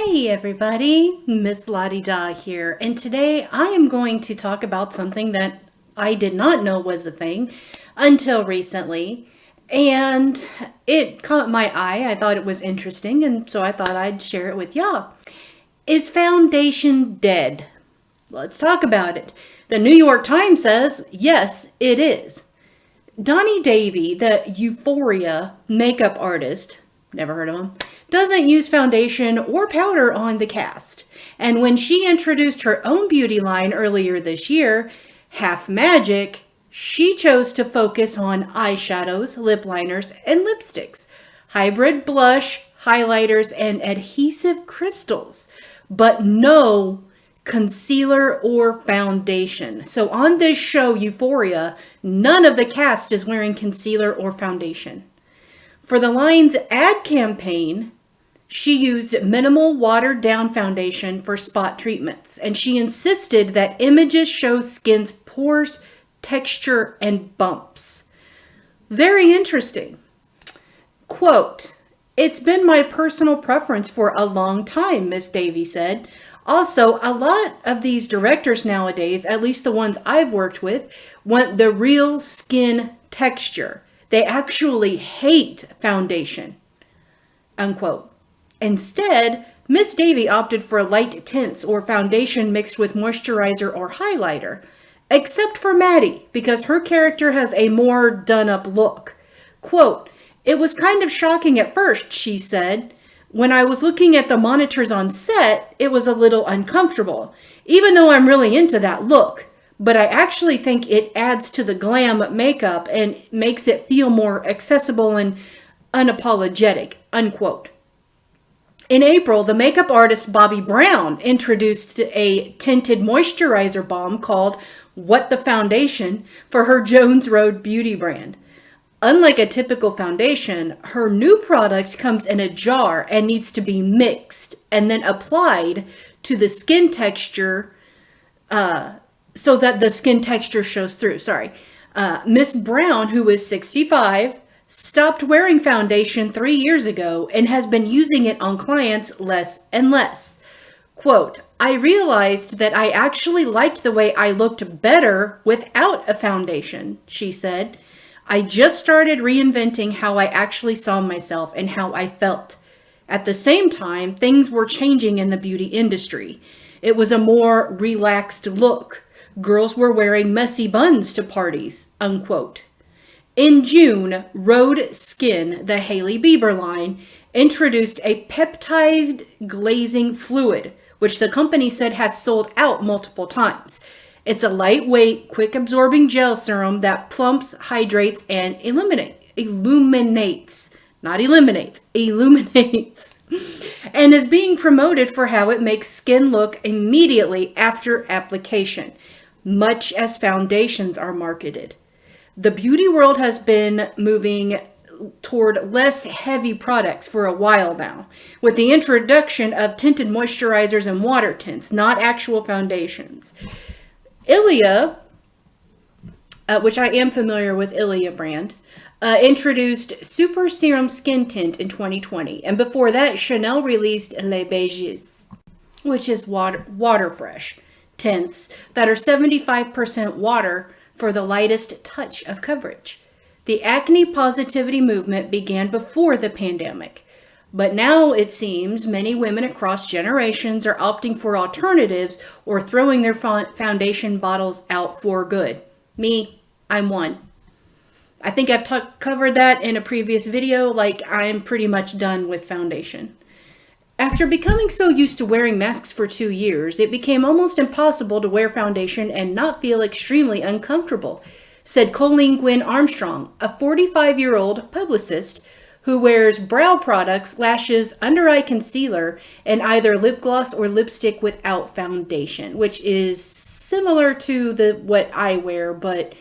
Hey everybody, Miss Lottie Da here, and today I am going to talk about something that I did not know was a thing until recently, and it caught my eye. I thought it was interesting, and so I thought I'd share it with y'all. Is foundation dead? Let's talk about it. The New York Times says, yes, it is. Donnie Davy, the Euphoria makeup artist, never heard of him, doesn't use foundation or powder on the cast. And when she introduced her own beauty line earlier this year, Half Magic, she chose to focus on eyeshadows, lip liners, and lipsticks, hybrid blush, highlighters, and adhesive crystals, but no concealer or foundation. So on this show, Euphoria, none of the cast is wearing concealer or foundation. For the line's ad campaign, she used minimal watered down foundation for spot treatments, and she insisted that images show skin's pores, texture, and bumps. Very interesting. Quote, "It's been my personal preference for a long time," Miss Davy said. Also, a lot of these directors nowadays, at least the ones I've worked with, want the real skin texture. They actually hate foundation, unquote. Instead, Miss Davy opted for light tints or foundation mixed with moisturizer or highlighter, except for Maddie, because her character has a more done-up look. Quote, "It was kind of shocking at first," she said. "When I was looking at the monitors on set, it was a little uncomfortable, even though I'm really into that look. But I actually think it adds to the glam makeup and makes it feel more accessible and unapologetic," unquote. In April, the makeup artist Bobbi Brown introduced a tinted moisturizer balm called What the Foundation for her Jones Road beauty brand. Unlike a typical foundation, her new product comes in a jar and needs to be mixed and then applied to the skin texture so that the skin texture shows through. Miss Brown, who is 65, stopped wearing foundation 3 years ago and has been using it on clients less and less. Quote, "I realized that I actually liked the way I looked better without a foundation," she said. "I just started reinventing how I actually saw myself and how I felt. At the same time, things were changing in the beauty industry. It was a more relaxed look. Girls were wearing messy buns to parties," unquote. In June, Rhode Skin, the Hailey Bieber line, introduced a peptide glazing fluid, which the company said has sold out multiple times. It's a lightweight, quick-absorbing gel serum that plumps, hydrates, and illuminates, and is being promoted for how it makes skin look immediately after application, much as foundations are marketed. The beauty world has been moving toward less heavy products for a while now, with the introduction of tinted moisturizers and water tints, not actual foundations. Ilia, which I am familiar with Ilia brand, introduced Super Serum Skin Tint in 2020, and before that, Chanel released Les Beiges, which is water fresh tints that are 75% water for the lightest touch of coverage. The acne positivity movement began before the pandemic, but now it seems many women across generations are opting for alternatives or throwing their foundation bottles out for good. Me, I'm one. I think I've covered that in a previous video, like I'm pretty much done with foundation. After becoming so used to wearing masks for 2 years, it became almost impossible to wear foundation and not feel extremely uncomfortable, said Colleen Gwynn Armstrong, a 45-year-old publicist who wears brow products, lashes, under-eye concealer, and either lip gloss or lipstick without foundation, which is similar to what I wear, but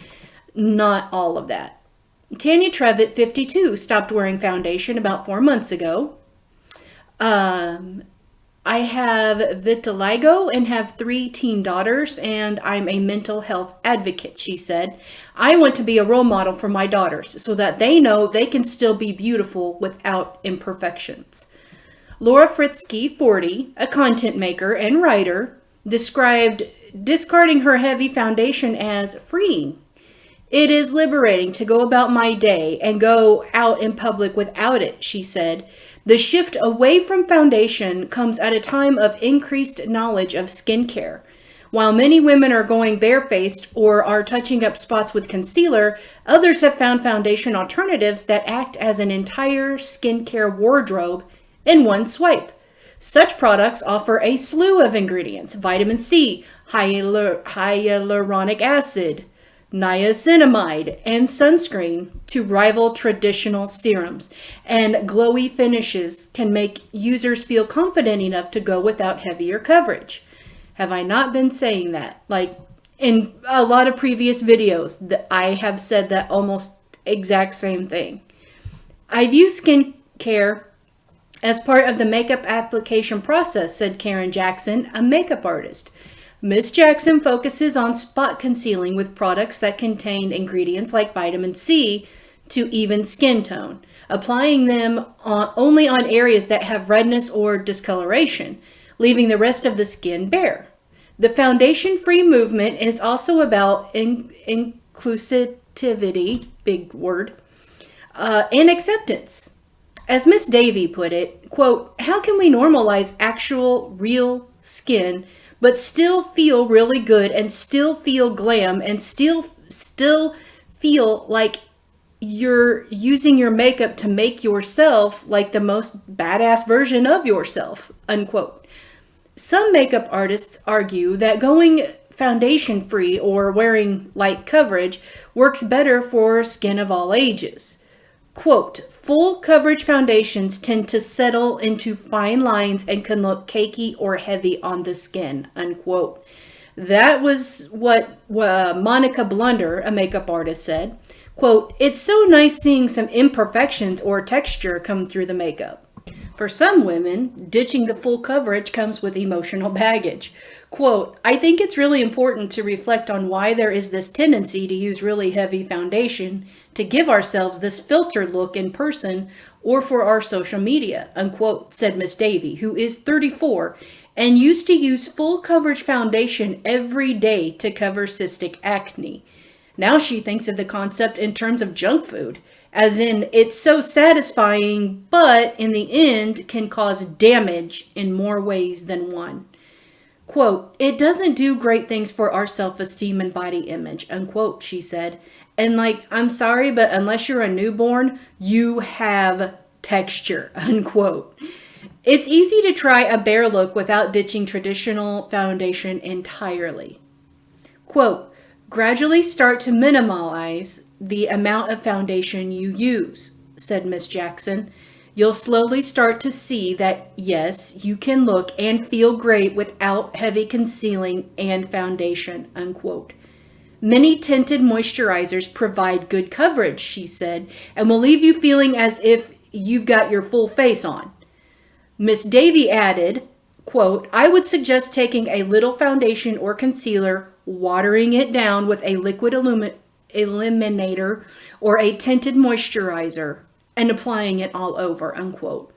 not all of that. Tanya Trevitt, 52, stopped wearing foundation about 4 months ago. I have vitiligo and have 3 teen daughters, and I'm a mental health advocate, she said. "I want to be a role model for my daughters so that they know they can still be beautiful without imperfections." Laura Fritsky, 40, a content maker and writer, described discarding her heavy foundation as freeing. It is liberating to go about my day and go out in public without it, she said. The shift away from foundation comes at a time of increased knowledge of skincare. While many women are going barefaced or are touching up spots with concealer, others have found foundation alternatives that act as an entire skincare wardrobe in one swipe. Such products offer a slew of ingredients: vitamin C, hyaluronic acid, niacinamide, and sunscreen to rival traditional serums, and glowy finishes can make users feel confident enough to go without heavier coverage. Have I not been saying that? Like in a lot of previous videos, that I have said that almost exact same thing. I view skincare as part of the makeup application process, said Karen Jackson, a makeup artist. Miss Jackson focuses on spot concealing with products that contain ingredients like vitamin C to even skin tone, applying them only on areas that have redness or discoloration, leaving the rest of the skin bare. The foundation-free movement is also about inclusivity, big word, and acceptance. As Miss Davy put it, quote, how can we normalize actual, real skin but still feel really good and still feel glam and still feel like you're using your makeup to make yourself like the most badass version of yourself, unquote. Some makeup artists argue that going foundation free or wearing light coverage works better for skin of all ages. Quote, full coverage foundations tend to settle into fine lines and can look cakey or heavy on the skin, unquote. That was what Monica Blunder, a makeup artist, said. Quote, it's so nice seeing some imperfections or texture come through the makeup. For some women, ditching the full coverage comes with emotional baggage. Quote, I think it's really important to reflect on why there is this tendency to use really heavy foundation to give ourselves this filtered look in person or for our social media, unquote, said Miss Davy, who is 34 and used to use full coverage foundation every day to cover cystic acne. Now she thinks of the concept in terms of junk food, as in it's so satisfying, but in the end can cause damage in more ways than one. Quote, it doesn't do great things for our self-esteem and body image, unquote, she said. And like, I'm sorry, but unless you're a newborn, you have texture, unquote. It's easy to try a bare look without ditching traditional foundation entirely. Quote, gradually start to minimize the amount of foundation you use, said Miss Jackson. You'll slowly start to see that, yes, you can look and feel great without heavy concealing and foundation, unquote. Many tinted moisturizers provide good coverage, she said, and will leave you feeling as if you've got your full face on. Miss Davy added, quote, I would suggest taking a little foundation or concealer, watering it down with a liquid eliminator or a tinted moisturizer, and applying it all over, unquote.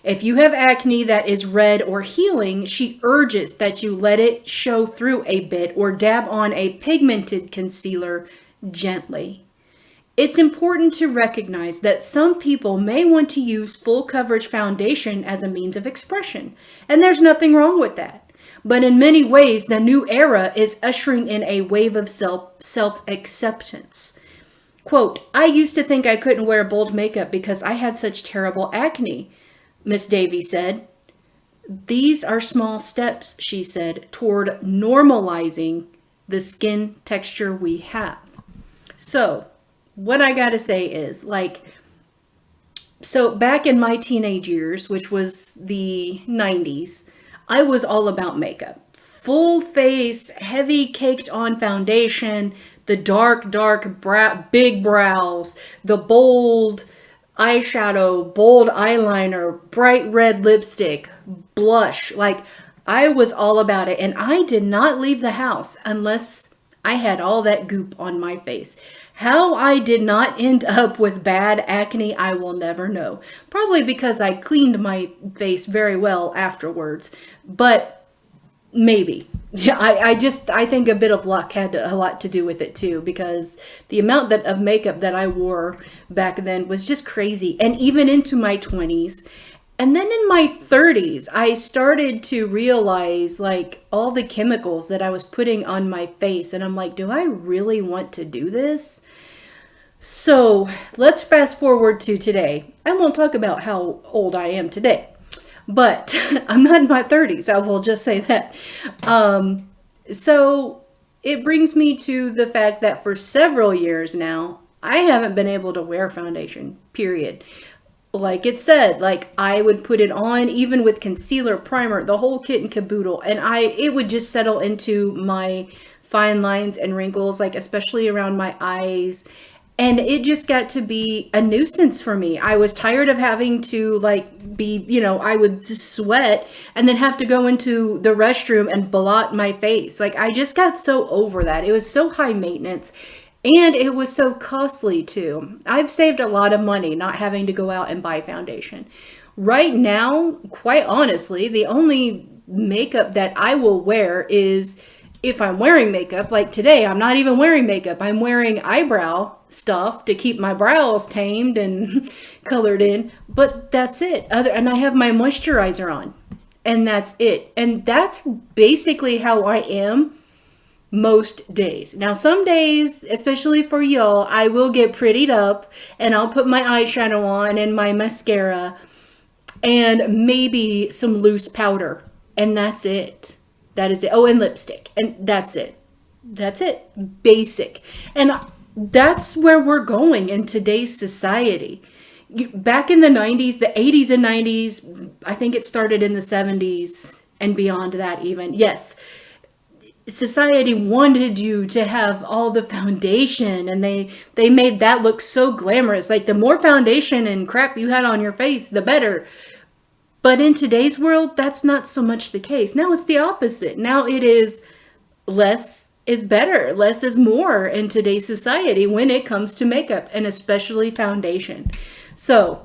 If you have acne that is red or healing, she urges that you let it show through a bit or dab on a pigmented concealer gently. It's important to recognize that some people may want to use full coverage foundation as a means of expression, and there's nothing wrong with that. But in many ways, the new era is ushering in a wave of self-acceptance. Quote, I used to think I couldn't wear bold makeup because I had such terrible acne, Miss Davy said. These are small steps, she said, toward normalizing the skin texture we have. So, what I gotta say is, so back in my teenage years, which was the 90s, I was all about makeup. Full face, heavy caked on foundation, the dark big brows, the bold eyeshadow, bold eyeliner, bright red lipstick, blush. I was all about it. And I did not leave the house unless I had all that goop on my face. How I did not end up with bad acne, I will never know. Probably because I cleaned my face very well afterwards, but maybe. Yeah, I think a bit of luck had a lot to do with it too, because the amount of makeup that I wore back then was just crazy. And even into my 20s. And then in my 30s, I started to realize like all the chemicals that I was putting on my face. And I'm like, do I really want to do this? So let's fast forward to today. I won't talk about how old I am today, but I'm not in my 30s. I will just say that. So it brings me to the fact that for several years now, I haven't been able to wear foundation, period. Like it said, like I would put it on even with concealer, primer, the whole kit and caboodle, and it would just settle into my fine lines and wrinkles, like especially around my eyes. And it just got to be a nuisance for me. I was tired of having to like be, I would just sweat and then have to go into the restroom and blot my face. Like I just got so over that. It was so high maintenance. And it was so costly too. I've saved a lot of money not having to go out and buy foundation. Right now, quite honestly, the only makeup that I will wear is if I'm wearing makeup. Like today, I'm not even wearing makeup. I'm wearing eyebrow stuff to keep my brows tamed and colored in. But that's it. And I have my moisturizer on. And that's it. And that's basically how I am most days. Now, some days, especially for y'all, I will get prettied up and I'll put my eyeshadow on and my mascara and maybe some loose powder. And that's it. That is it. Oh, and lipstick. And that's it. That's it. Basic. And that's where we're going in today's society. Back in the 90s, the 80s and 90s, I think it started in the 70s and beyond that even. Yes. Society wanted you to have all the foundation, and they made that look so glamorous. Like the more foundation and crap you had on your face, the better. But in today's world, that's not so much the case. Now it's the opposite. Now it is less is better. Less is more in today's society when it comes to makeup, and especially foundation. So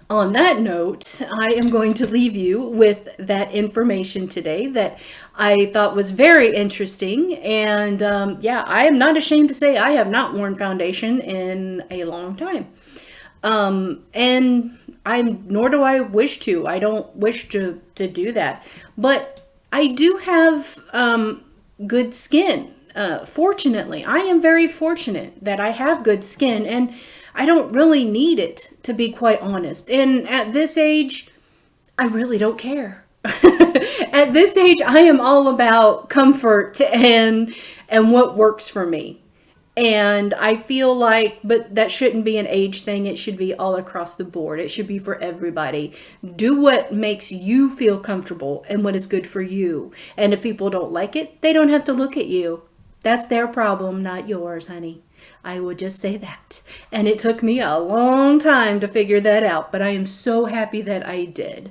on that note, I am going to leave you with that information today that I thought was very interesting. And yeah, I am not ashamed to say I have not worn foundation in a long time. And nor do I wish to. I don't wish to do that. But I do have good skin. Fortunately, I am very fortunate that I have good skin, and I don't really need it, to be quite honest. And at this age, I really don't care. At this age, I am all about comfort and what works for me. And I feel like, but that shouldn't be an age thing. It should be all across the board. It should be for everybody. Do what makes you feel comfortable and what is good for you. And if people don't like it, they don't have to look at you. That's their problem, not yours, honey. I would just say that. And it took me a long time to figure that out, but I am so happy that I did.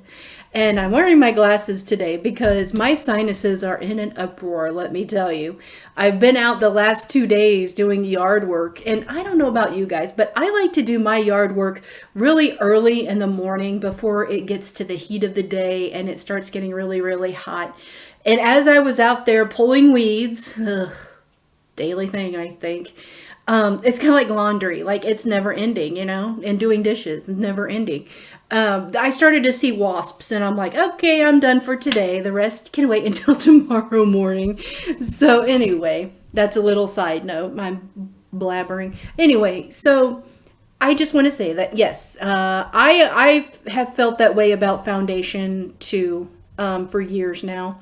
And I'm wearing my glasses today because my sinuses are in an uproar, let me tell you. I've been out the last 2 days doing yard work, and I don't know about you guys, but I like to do my yard work really early in the morning before it gets to the heat of the day and it starts getting really, really hot. And as I was out there pulling weeds, daily thing, I think. It's kind of like laundry, like it's never ending, and doing dishes, never ending. I started to see wasps and I'm like, okay, I'm done for today. The rest can wait until tomorrow morning. So anyway, that's a little side note. I'm blabbering. Anyway, so I just want to say that, yes, I have felt that way about foundation too, for years now.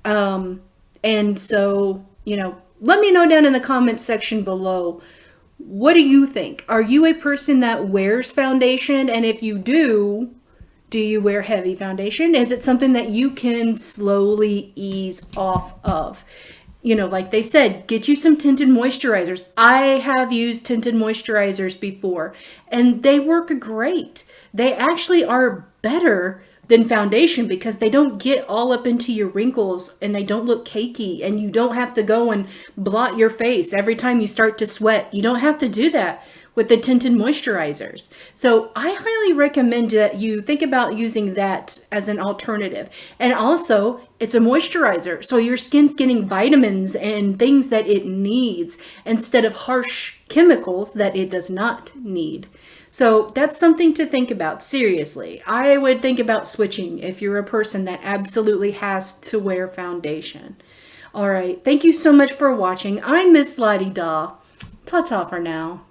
And so, let me know down in the comments section below, what do you think? Are you a person that wears foundation? And if you do you wear heavy foundation? Is it something that you can slowly ease off of? Like they said, get you some tinted moisturizers. I have used tinted moisturizers before, and they work great. They actually are better than foundation because they don't get all up into your wrinkles and they don't look cakey, and you don't have to go and blot your face every time you start to sweat. You don't have to do that with the tinted moisturizers. So I highly recommend that you think about using that as an alternative. And also, it's a moisturizer, so your skin's getting vitamins and things that it needs instead of harsh chemicals that it does not need. So that's something to think about. Seriously, I would think about switching if you're a person that absolutely has to wear foundation. All right, thank you so much for watching. I'm Miss La-Di-Da. Ta-ta for now.